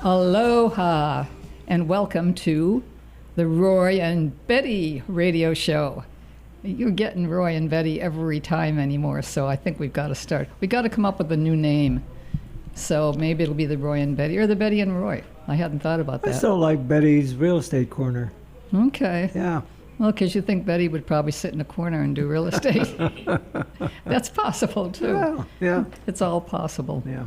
Aloha, and welcome to the Roy and Betty radio show. You're getting Roy and Betty every time anymore, so I think we've got to start. We've got to come up with a new name. So maybe it'll be the Roy and Betty, or the Betty and Roy. I hadn't thought about that. I still like Betty's Real Estate Corner. Okay. Yeah. Well, because you think Betty would probably sit in a corner and do real estate. That's possible, too. Well, yeah. It's all possible. Yeah.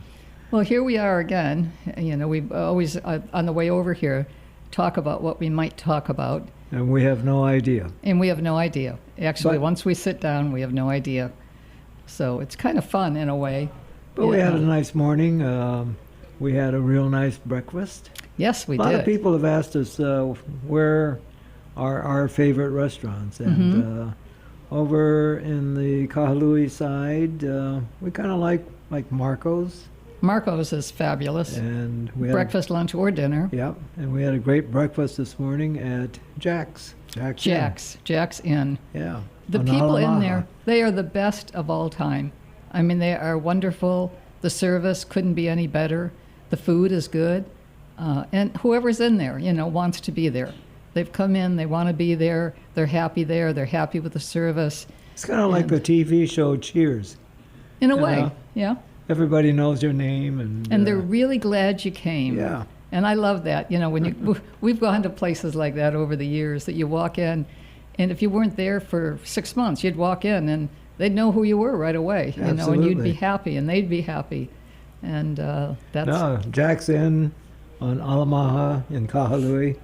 Well, here we are again. You know, we always, on the way over here, talk about what we might talk about. And we have no idea. And we have no idea. Actually, once we sit down, we have no idea. So it's kind of fun in a way. But we had a nice morning. We had a real nice breakfast. Yes, we did. A lot of people have asked us where are our favorite restaurants. And over in the Kahului side, we kind of like Marco's. Marco's is fabulous. And we had breakfast, lunch, or dinner. Yep. And we had a great breakfast this morning at Jack's. Jack's Inn. Yeah. The people in there, they are the best of all time. I mean, they are wonderful. The service couldn't be any better. The food is good. And whoever's in there, you know, wants to be there. They've come in, they want to be there. They're happy there. They're happy with the service. It's kind of like the TV show Cheers. In a way, yeah. Everybody knows your name. And they're really glad you came. Yeah. And I love that. You know, when we've gone to places like that over the years that you walk in, and if you weren't there for 6 months, you'd walk in and they'd know who you were right away. You know, and you'd be happy and they'd be happy. And that's... No, Jack's Inn on Alamaha in Kahului.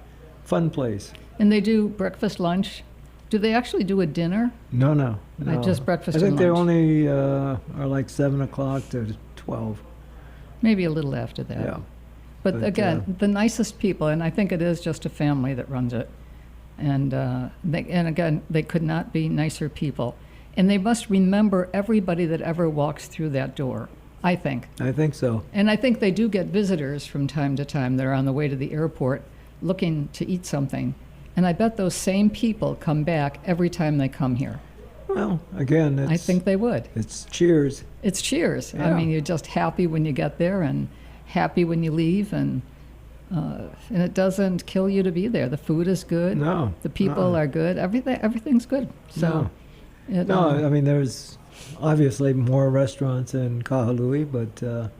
Fun place. And they do breakfast, lunch. Do they actually do a dinner? No. Just breakfast and lunch. I think they only are like 7 o'clock to 12. Maybe a little after that. Yeah. But again, the nicest people, and I think it is just a family that runs it. And again, they could not be nicer people. And they must remember everybody that ever walks through that door, I think. I think so. And I think they do get visitors from time to time that are on the way to the airport looking to eat something. And I bet those same people come back every time they come here. Well, again, I think they would. It's Cheers. It's Cheers. Yeah. I mean, you're just happy when you get there and happy when you leave, and it doesn't kill you to be there. The food is good. No. The people are good. Everything's good. So, I mean, there's obviously more restaurants in Kahului, but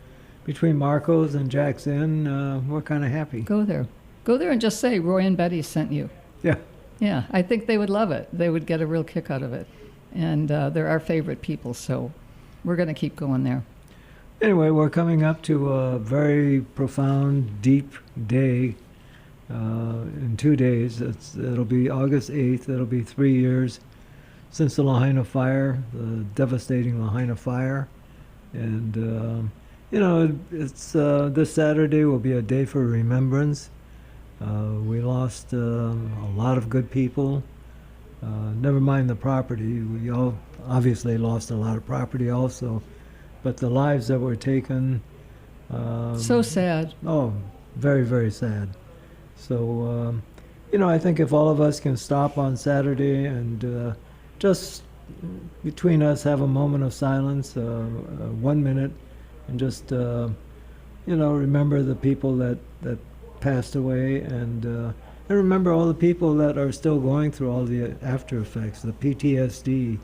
between Marco's and Jack's Inn, we're kind of happy. Go there. Go there and just say Roy and Betty sent you. Yeah. Yeah, I think they would love it. They would get a real kick out of it. And they're our favorite people, so we're going to keep going there. Anyway, we're coming up to a very profound, deep day in 2 days. It'll be August 8th. It'll be 3 years since the Lahaina fire, the devastating Lahaina fire. And, it's this Saturday will be a day for remembrance. We lost a lot of good people. Never mind the property. We all obviously lost a lot of property also. But the lives that were taken... so sad. Oh, very, very sad. So, I think if all of us can stop on Saturday and just between us have a moment of silence, 1 minute, and just, remember the people that passed away, and remember all the people that are still going through all the after effects, the PTSD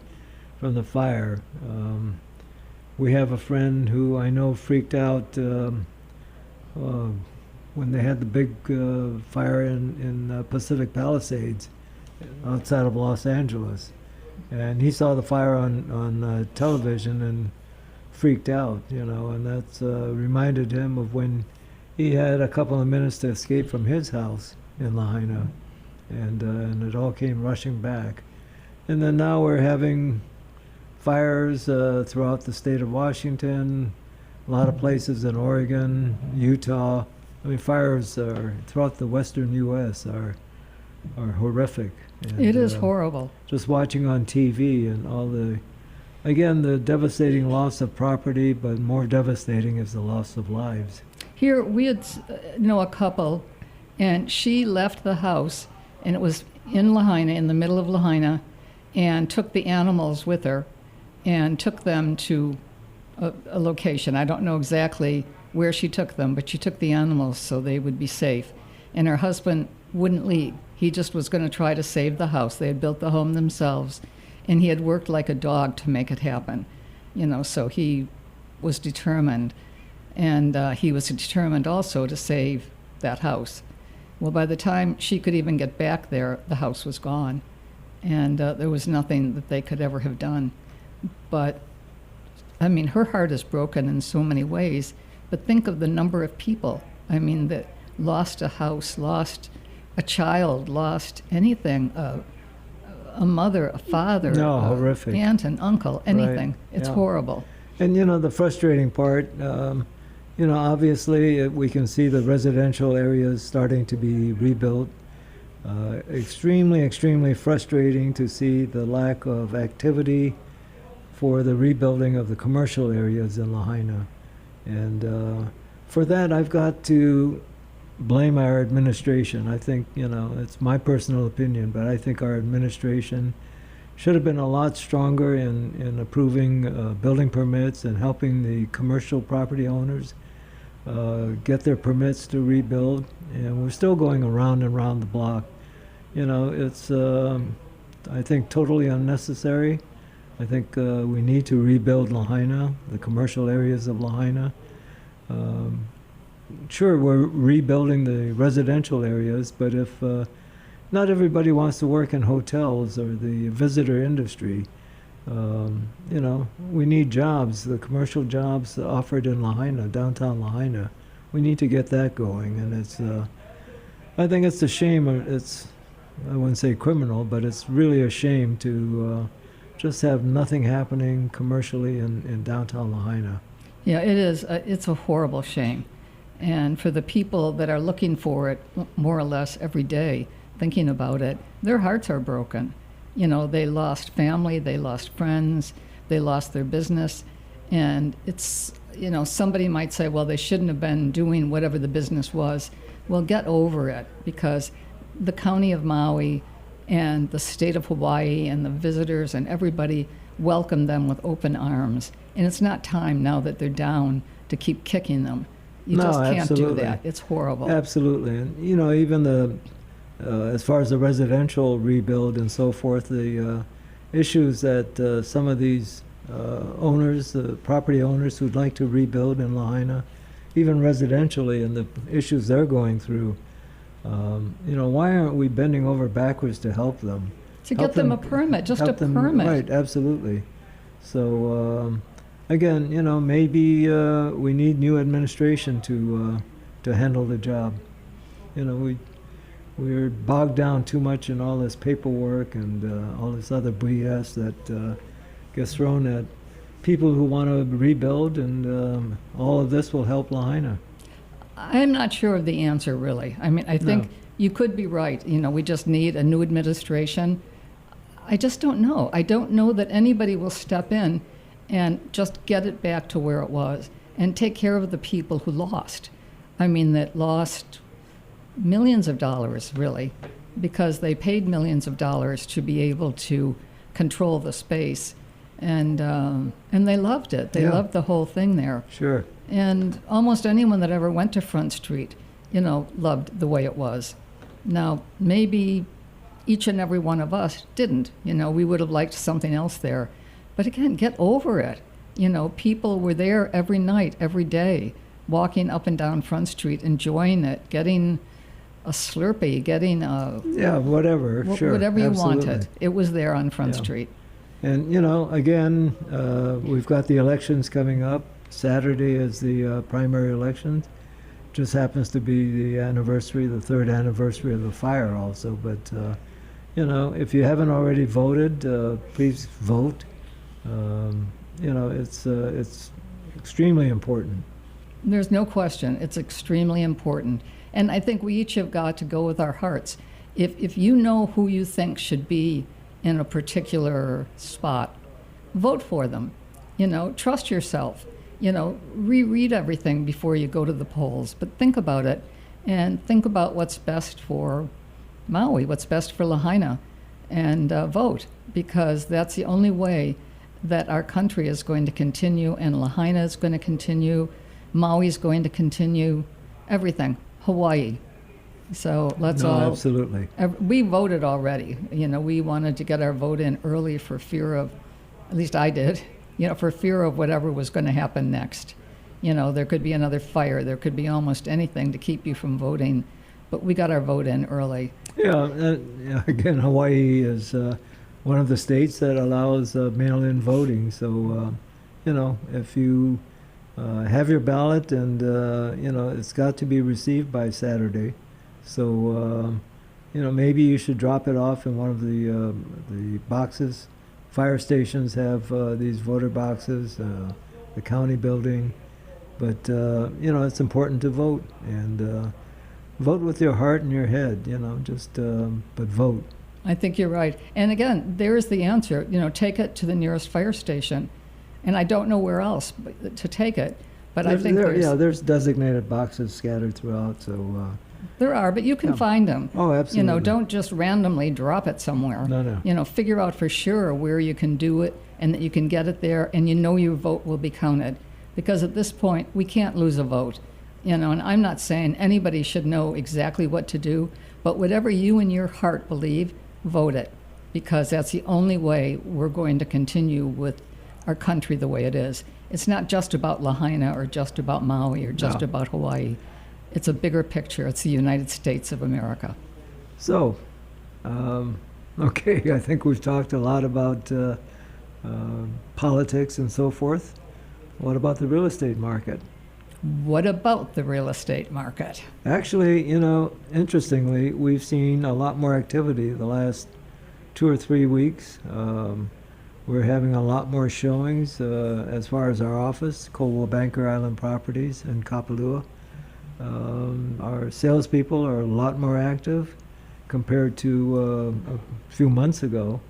from the fire. We have a friend who I know freaked out when they had the big fire in Pacific Palisades outside of Los Angeles. And he saw the fire on television and freaked out, and that's reminded him of when he had a couple of minutes to escape from his house in Lahaina, and it all came rushing back. And then now we're having fires throughout the state of Washington, a lot of places in Oregon, Utah. I mean, fires throughout the western U.S. are horrific. And, it is horrible. Just watching on TV and all the devastating loss of property, but more devastating is the loss of lives. Here, we had a couple, and she left the house, and it was in Lahaina, in the middle of Lahaina, and took the animals with her and took them to a location. I don't know exactly where she took them, but she took the animals so they would be safe. And her husband wouldn't leave. He just was going to try to save the house. They had built the home themselves, and he had worked like a dog to make it happen. So he was determined, and he was determined also to save that house. Well, by the time she could even get back there, the house was gone, and there was nothing that they could ever have done. But, I mean, her heart is broken in so many ways, but think of the number of people, that lost a house, lost a child, lost anything, a mother, a father, No, horrific. aunt and uncle, anything. Right. It's Yeah. horrible. And the frustrating part, obviously we can see the residential areas starting to be rebuilt. Extremely, extremely frustrating to see the lack of activity for the rebuilding of the commercial areas in Lahaina. And for that, I've got to blame our administration. I think, it's my personal opinion, but I think our administration should have been a lot stronger in approving building permits and helping the commercial property owners get their permits to rebuild. And we're still going around and around the block. It's, I think, totally unnecessary. I think we need to rebuild Lahaina, the commercial areas of Lahaina. Sure, we're rebuilding the residential areas, but if not everybody wants to work in hotels or the visitor industry, we need jobs, the commercial jobs offered in Lahaina, downtown Lahaina. We need to get that going, and it's, I think it's a shame, I wouldn't say criminal, but it's really a shame to just have nothing happening commercially in downtown Lahaina. Yeah, it is. It's a horrible shame. And for the people that are looking for it more or less every day, thinking about it, their hearts are broken. They lost family, they lost friends, they lost their business. And it's, somebody might say, well, they shouldn't have been doing whatever the business was. Well, get over it, because the county of Maui and the state of Hawaii and the visitors and everybody welcomed them with open arms. And it's not time now that they're down to keep kicking them. You just can't absolutely. do that. It's horrible. Absolutely. And, even the, as far as the residential rebuild and so forth, the issues that some of these owners, the property owners who'd like to rebuild in Lahaina, even residentially, and the issues they're going through, why aren't we bending over backwards to help them? To get them a permit, just a permit. Right, absolutely. So, again, maybe we need new administration to handle the job. We're bogged down too much in all this paperwork and all this other BS that gets thrown at people who want to rebuild, and all of this will help Lahaina. I'm not sure of the answer, really. I think No. you could be right. We just need a new administration. I just don't know. I don't know that anybody will step in and just get it back to where it was and take care of the people who lost. That lost millions of dollars, really, because they paid millions of dollars to be able to control the space. And they loved it. They Yeah. loved the whole thing there. Sure. And almost anyone that ever went to Front Street, loved the way it was. Now, maybe each and every one of us didn't. We would have liked something else there. But again, get over it. People were there every night, every day, walking up and down Front Street, enjoying it, getting a Slurpee, getting a... Yeah, whatever, sure. Whatever you absolutely. wanted. It was there on Front Yeah. Street. And, again, we've got the elections coming up. Saturday is the primary election. Just happens to be the anniversary, the third anniversary of the fire also. But, if you haven't already voted, please vote. It's extremely important. There's no question. It's extremely important. And I think we each have got to go with our hearts. If you know who you think should be in a particular spot, vote for them. Trust yourself. Reread everything before you go to the polls. But think about it, and think about what's best for Maui, what's best for Lahaina, and vote, because that's the only way that our country is going to continue and Lahaina is going to continue Maui's going to continue everything. Hawaii. So let's No, all. absolutely. We voted already. We wanted to get our vote in early for fear of, at least I did, for fear of whatever was going to happen next. There could be another fire. There could be almost anything to keep you from voting. But we got our vote in early. Yeah, again, Hawaii is one of the states that allows mail-in voting. So, if you have your ballot and, it's got to be received by Saturday. So, maybe you should drop it off in one of the boxes. Fire stations have these voter boxes, the county building. But, it's important to vote. And vote with your heart and your head, but vote. I think you're right. And again, there's the answer. Take it to the nearest fire station. And I don't know where else to take it. But I think there's designated boxes scattered throughout. So there are, but you can find them. Oh, absolutely. Don't just randomly drop it somewhere. No. Figure out for sure where you can do it and that you can get it there, and your vote will be counted. Because at this point, we can't lose a vote. And I'm not saying anybody should know exactly what to do, but whatever you in your heart believe, vote it, because that's the only way we're going to continue with our country the way it is. It's not just about Lahaina or just about Maui or just about Hawaii. It's a bigger picture. It's the United States of America. So, okay, I think we've talked a lot about politics and so forth. What about the real estate market? What about the real estate market? Actually, interestingly, we've seen a lot more activity the last 2 or 3 weeks. We're having a lot more showings as far as our office, Coldwell Banker Island Properties in Kapalua. Our salespeople are a lot more active compared to a few months ago.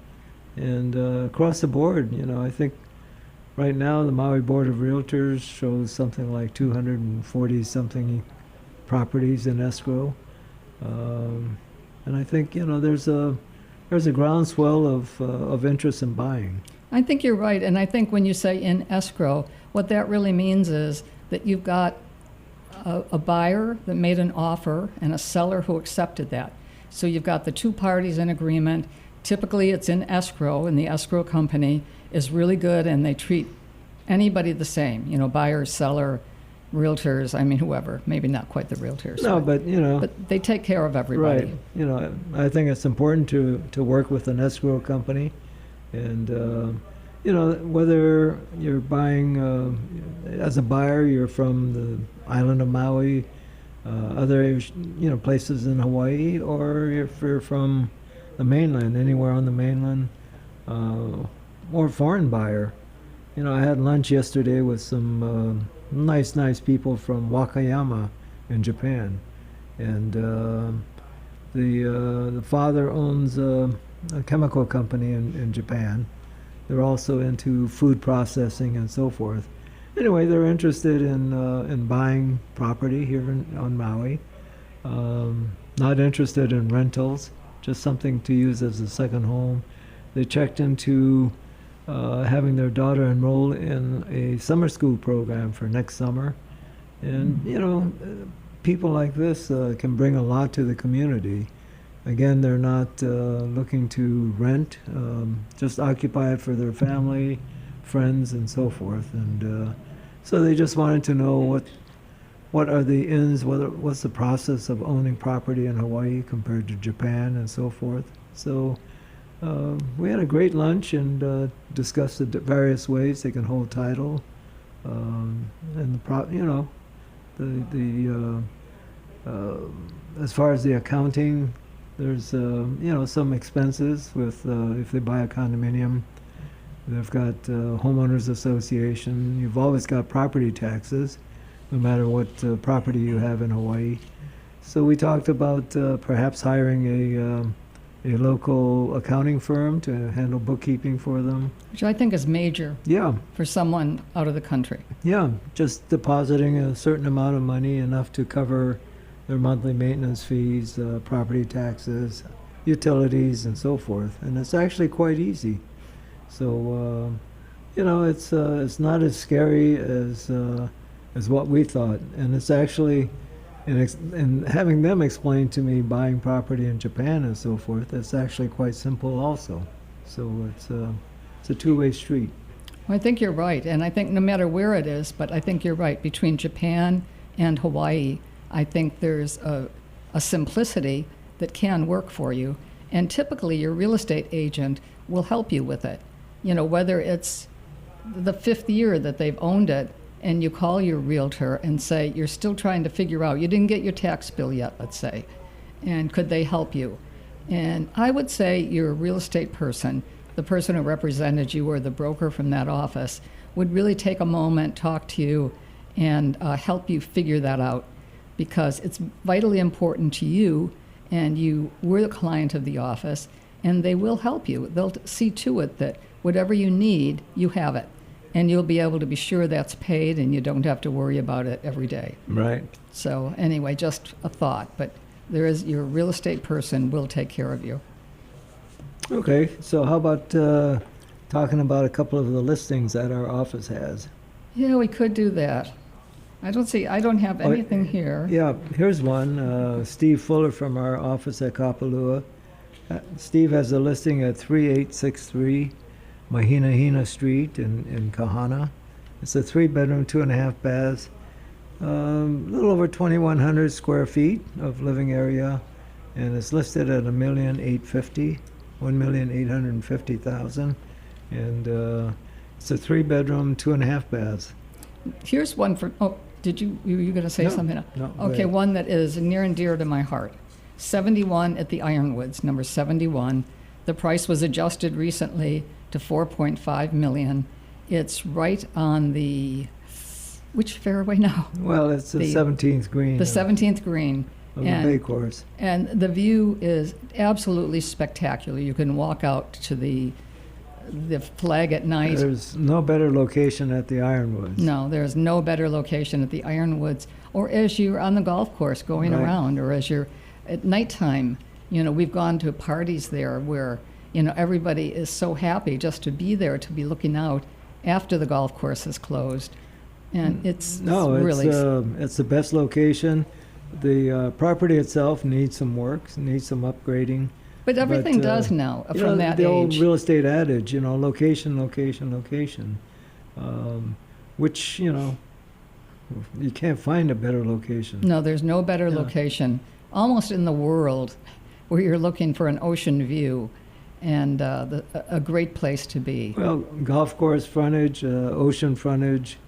And across the board, I think right now, the Maui Board of Realtors shows something like 240-something properties in escrow, and I think there's a groundswell of interest in buying. I think you're right, and I think when you say in escrow, what that really means is that you've got a buyer that made an offer and a seller who accepted that. So you've got the two parties in agreement. Typically, it's in escrow, and the escrow company is really good, and they treat anybody the same, buyers, seller, realtors, whoever, maybe not quite the realtors. No, but they take care of everybody. Right. I think it's important to work with an escrow company, and whether you're buying as a buyer, you're from the island of Maui, other places in Hawaii, or if you're from the mainland, anywhere on the mainland, or foreign buyer. I had lunch yesterday with some nice people from Wakayama in Japan, and the father owns a chemical company in Japan. They're also into food processing and so forth. Anyway, they're interested in buying property here on Maui. Not interested in rentals, just something to use as a second home. They checked into having their daughter enroll in a summer school program for next summer. And, people like this can bring a lot to the community. Again, they're not looking to rent, just occupy it for their family, friends, and so forth. And so they just wanted to know what are the ins, what's the process of owning property in Hawaii compared to Japan and so forth. So we had a great lunch and discussed the various ways they can hold title, and as far as the accounting, there's some expenses with if they buy a condominium. They've got homeowners association. You've always got property taxes, no matter what property you have in Hawaii. So we talked about perhaps hiring a local accounting firm to handle bookkeeping for them. Which I think is major. Yeah. For someone out of the country. Yeah, just depositing a certain amount of money, enough to cover their monthly maintenance fees, property taxes, utilities, and so forth. And it's actually quite easy. So, it's not as scary as is what we thought. And it's actually, and having them explain to me buying property in Japan and so forth, it's actually quite simple also. So it's a two-way street. Well, I think you're right, and I think no matter where it is, but I think you're right. Between Japan and Hawaii, I think there's a simplicity that can work for you, and typically your real estate agent will help you with it. You know, whether it's the 5th year that they've owned it, and you call your realtor and say you're still trying to figure out, you didn't get your tax bill yet, let's say, and could they help you? And I would say your real estate person, the person who represented you or the broker from that office, would really take a moment, talk to you, and help you figure that out, because it's vitally important to you, and you were the client of the office, and they will help you. They'll see to it that whatever you need, you have it, and you'll be able to be sure that's paid, and you don't have to worry about it every day. Right. So anyway, just a thought, but there is, your real estate person will take care of you. Okay, so how about talking about a couple of the listings that our office has? Yeah, we could do that. I don't have anything here. Yeah, here's one. Steve Fuller from our office at Kapalua. Steve has a listing at 3863 Mahinahina Street in Kahana. It's a 3-bedroom, 2.5 baths, a little over 2,100 square feet of living area, and it's listed at $1,850,000, and it's a 3-bedroom, 2.5 baths. Here's one for, were you going to say something? No, go Okay, ahead. one that is near and dear to my heart. 71 at the Ironwoods, number 71. The price was adjusted recently to $4.5 million. It's right on which fairway now? Well, it's the 17th green The 17th green. of the Bay Course. And the view is absolutely spectacular. You can walk out to the flag at night. There's no better location at the Ironwoods. No, there's no better location at the Ironwoods, or as you're on the golf course going Right. around, or as you're at nighttime. You know, we've gone to parties there where, you know, everybody is so happy just to be there, to be looking out after the golf course is closed. And it's really... it's the best location. The property itself needs some work, needs some upgrading. But everything but, does now You from know, that the old age. real estate adage, you know, location, location, location, which, you know, you can't find a better location. No, there's no better Yeah. location almost in the world where you're looking for an ocean view and a great place to be. Well, golf course frontage, ocean frontage,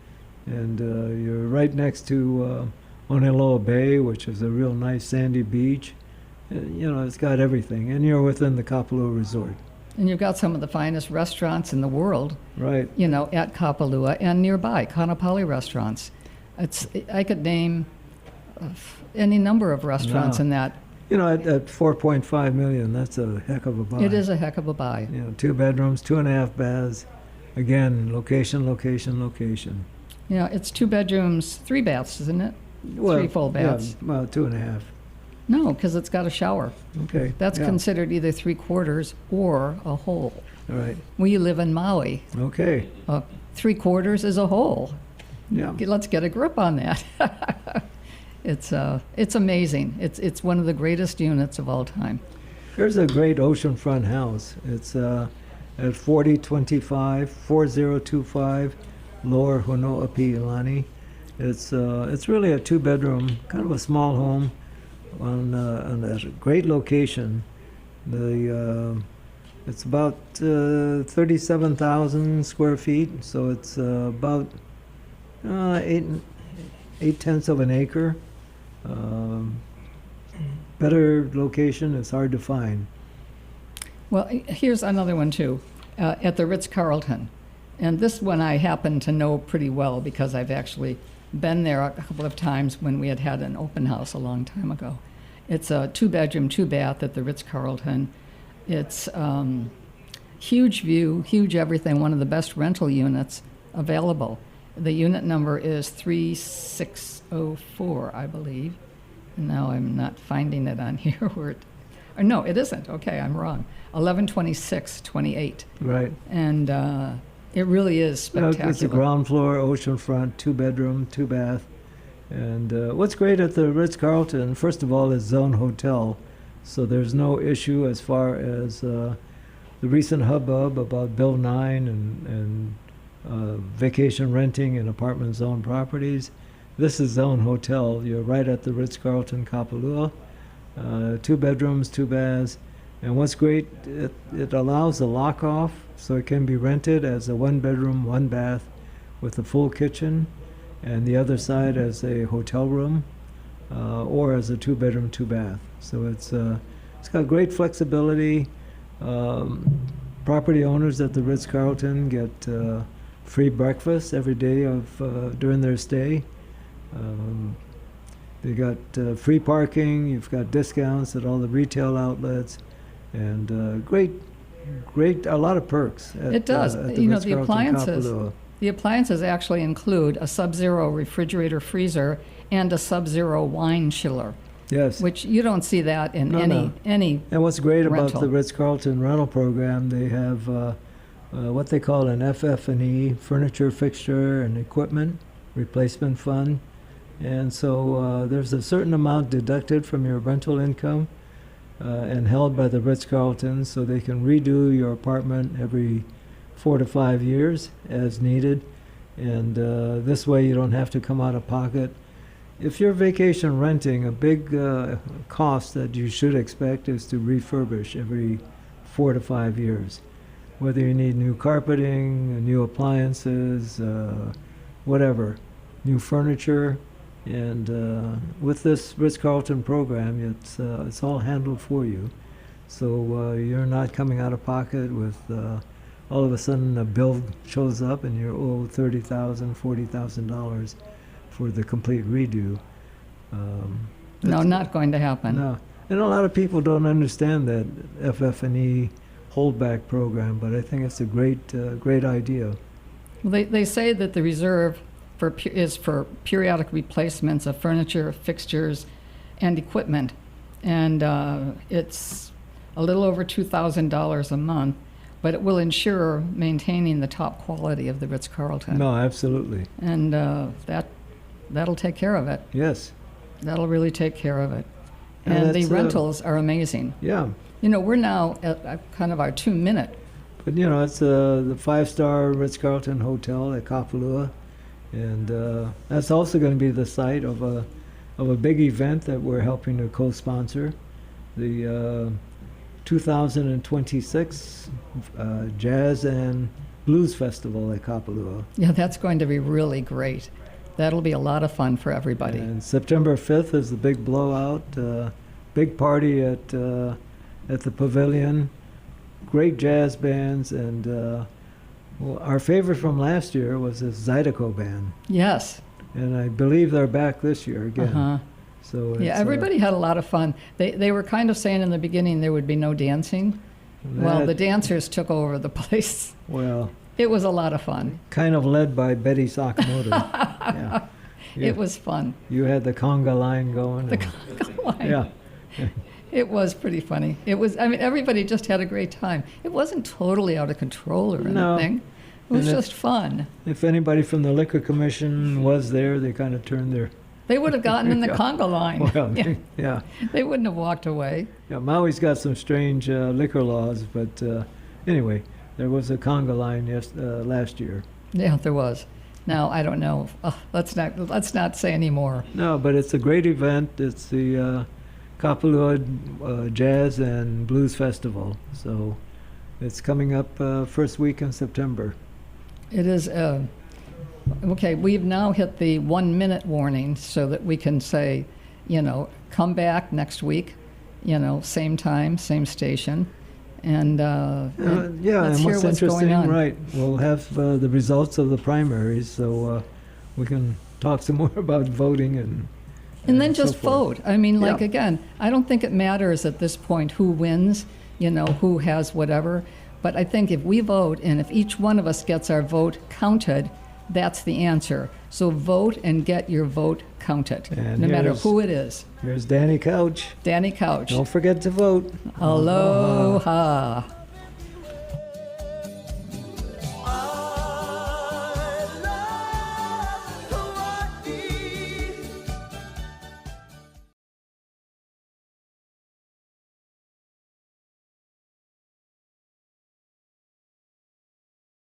and you're right next to Aloha Bay, which is a real nice sandy beach. You know, it's got everything, and you're within the Kapalua Resort. And you've got some of the finest restaurants in the world, Right. you know, at Kapalua and nearby, Kaanapali restaurants. I could name any number of restaurants No. in that. You know, at $4.5 million, that's a heck of a buy. It is a heck of a buy. You know, 2 bedrooms, 2.5 baths. Again, location, location, location. You know, it's 2 bedrooms, 3 baths, isn't it? 3 full baths. Yeah, well, 2.5. No, because it's got a shower. Okay. That's yeah. considered either 3/4 or a whole. All right. We live in Maui. Okay. 3/4 is a whole. Yeah. Let's get a grip on that. It's amazing. It's one of the greatest units of all time. There's a great oceanfront house. It's at 4025 Lower Honoapiilani. It's really a 2-bedroom, kind of a small home on a great location. It's about 37,000 square feet, so it's about 8/10 of an acre. Better location is hard to find. Well, here's another one too, at the Ritz-Carlton. And this one I happen to know pretty well because I've actually been there a couple of times when we had an open house a long time ago. It's a 2-bedroom, 2-bath at the Ritz-Carlton. It's huge view, huge everything, one of the best rental units available. The unit number is 3604, I believe. Now I'm not finding it on here. Or no, it isn't. Okay, I'm wrong. 112628. Right. And It really is You know, spectacular. it's a ground floor, oceanfront, 2-bedroom, 2-bath. And what's great at the Ritz-Carlton, first of all, is zone hotel. So there's no issue as far as the recent hubbub about Bill 9 and vacation renting in apartment zone properties. This is zone hotel. You're right at the Ritz-Carlton Kapalua. 2 bedrooms, 2 baths. And what's great, it allows a lock-off, so it can be rented as a 1-bedroom, 1-bath with a full kitchen, and the other side as a hotel room, or as a 2-bedroom, 2-bath. So it's got great flexibility. Property owners at the Ritz-Carlton get free breakfast every day during their stay. They got free parking. You've got discounts at all the retail outlets, and a lot of perks. It does. At the You know, the Ritz-Carlton appliances. Kapalua. The appliances actually include a Sub-Zero refrigerator freezer and a Sub-Zero wine chiller, Yes. which you don't see that in No. any. And what's great about rental. the Ritz-Carlton rental program, they have what they call an FF&E, furniture, fixture, and equipment replacement fund. And so there's a certain amount deducted from your rental income and held by the Ritz-Carlton, so they can redo your apartment every 4 to 5 years as needed. And this way you don't have to come out of pocket. If you're vacation renting, a big cost that you should expect is to refurbish every 4 to 5 years. Whether you need new carpeting, new appliances, whatever, new furniture. And with this Ritz-Carlton program, it's all handled for you. So you're not coming out of pocket with all of a sudden a bill shows up and you're owed $30,000, $40,000 for the complete redo. No, not going to happen. No. And a lot of people don't understand that FF&E holdback program, but I think it's a great idea. Well, they say that the reserve is for periodic replacements of furniture, fixtures, and equipment. And it's a little over $2,000 a month, but it will ensure maintaining the top quality of the Ritz-Carlton. No, absolutely. And that'll take care of it. Yes. That'll really take care of it. And And the that's, rentals are amazing. Yeah. You know, we're now at kind of our 2-minute. But you know, it's the 5-star Ritz-Carlton Hotel at Kapalua, and that's also going to be the site of a big event that we're helping to co-sponsor, the 2026 Jazz and Blues Festival at Kapalua. Yeah, that's going to be really great. That'll be a lot of fun for everybody. And September 5th is the big blowout, big party at the Pavilion, great jazz bands, and well, our favorite from last year was the Zydeco band, Yes. and I believe they're back this year again. Uh-huh. So it's, Yeah, everybody had a lot of fun. They were kind of saying in the beginning there would be no dancing. Well, the dancers took over the place. well, It was a lot of fun. kind of led by Betty Sakamoto. Yeah. It was fun. You had the conga line going. and- yeah. It was pretty funny. It was, I mean, everybody just had a great time. It wasn't totally out of control or No. anything. It was And just fun. If anybody from the Liquor Commission was there, they kind of turned their. They would have gotten in the Yeah. conga line. Well, Yeah, yeah. they wouldn't have walked away. Yeah, Maui's got some strange liquor laws, but anyway, there was a conga line last year. Yeah, there was. Now, I don't know. Let's not say any more. No, but it's a great event. It's the Kapalua Jazz and Blues Festival. So it's coming up first week in September. It is, okay, we've now hit the 1-minute warning so that we can say, you know, come back next week, you know, same time, same station. And Yeah, let's and hear what's what's going interesting, on. right, we'll have the results of the primaries, so we can talk some more about voting And then so just forth. vote. I mean, like, Yeah. again, I don't think it matters at this point who wins, you know, who has whatever. But I think if we vote and if each one of us gets our vote counted, that's the answer. So vote and get your vote counted, And no matter here's- who it is. Here's Danny Couch. Danny Couch. Don't forget to vote. Aloha.